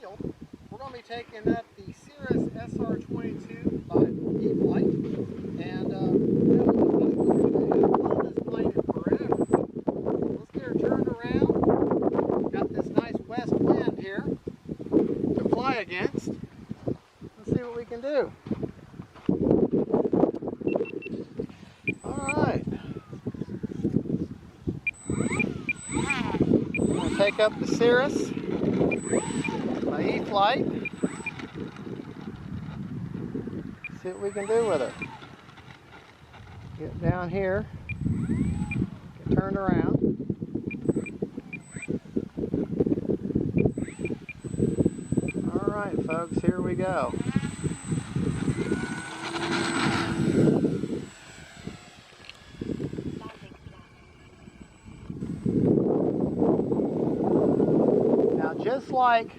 field. We're going to be taking up the Cirrus SR22 by e-flite, and we've flown this plane forever. Let's get her turned around. Got this nice west wind here to fly against. Let's see what we can do. Alright. I'm going to take up the Cirrus by e-flite. See what we can do with her. Get down here, get turned around. Alright folks, here we go. Now just like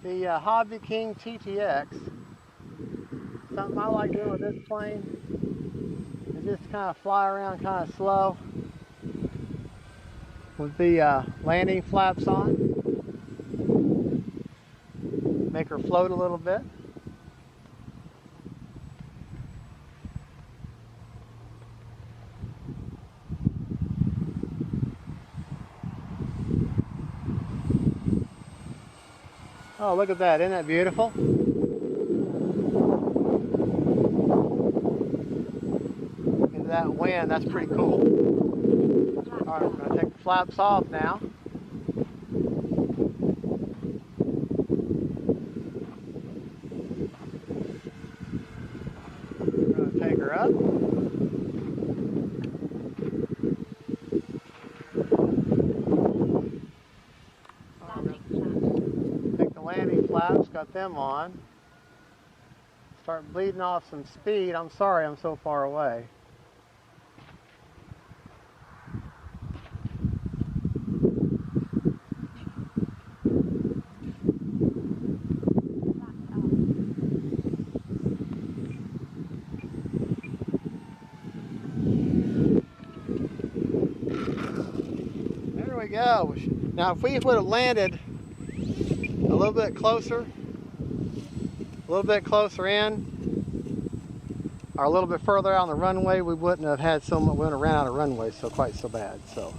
the Hobby King TTX, something I like doing with this plane is just kind of fly around kind of slow with the landing flaps on. Make her float a little bit. Oh, look at that. Isn't that beautiful? Into that wind, that's pretty cool. Alright, we're going to take the flaps off now. We're going to take her up. Landing flaps, got them on. Start bleeding off some speed. I'm sorry I'm so far away. There we go. Now if we would have landed a little bit closer in, or a little bit further out on the runway, we wouldn't have had we wouldn't have ran out of runway quite so bad. So,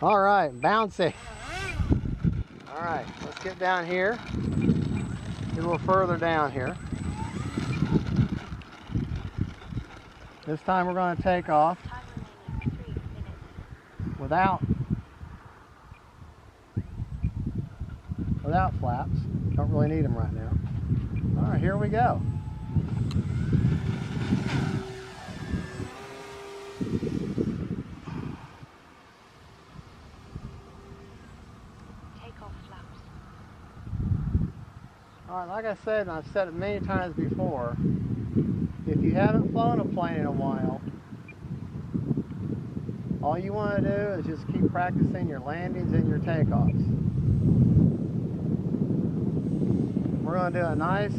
all right, bouncy. All right, let's get down here. Get a little further down here. This time we're going to take off without flaps. Don't really need them right now. All right, here we go. Takeoff flaps. All right, like I said, and I've said it many times before, if you haven't flown a plane in a while, all you want to do is just keep practicing your landings and your takeoffs. We're going to do a nice,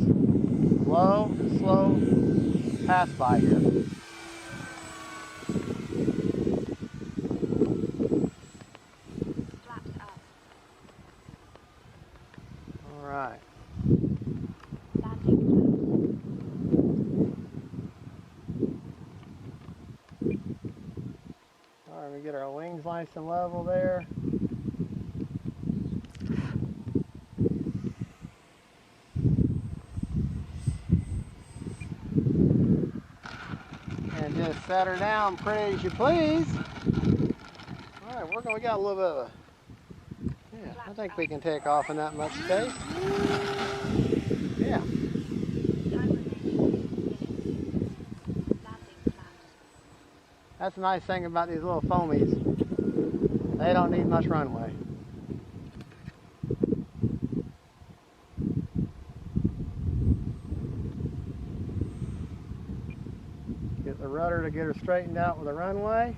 slow pass by here. Flaps up. All right. Landing All right, we get our wings nice and level there. And just set her down pretty as you please. All right, we got a little bit of a, yeah, I think we can take off in that much space. Yeah. That's the nice thing about these little foamies. They don't need much runway. Get the rudder to get her straightened out with the runway.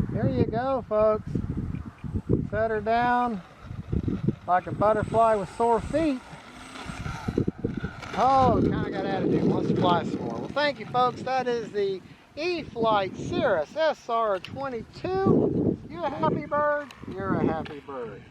There you go, folks. Set her down like a butterfly with sore feet. Oh, kind of got attitude. Wants to fly some more. Well, thank you, folks. That is the E-flite Cirrus SR22. You a happy bird? You're a happy bird.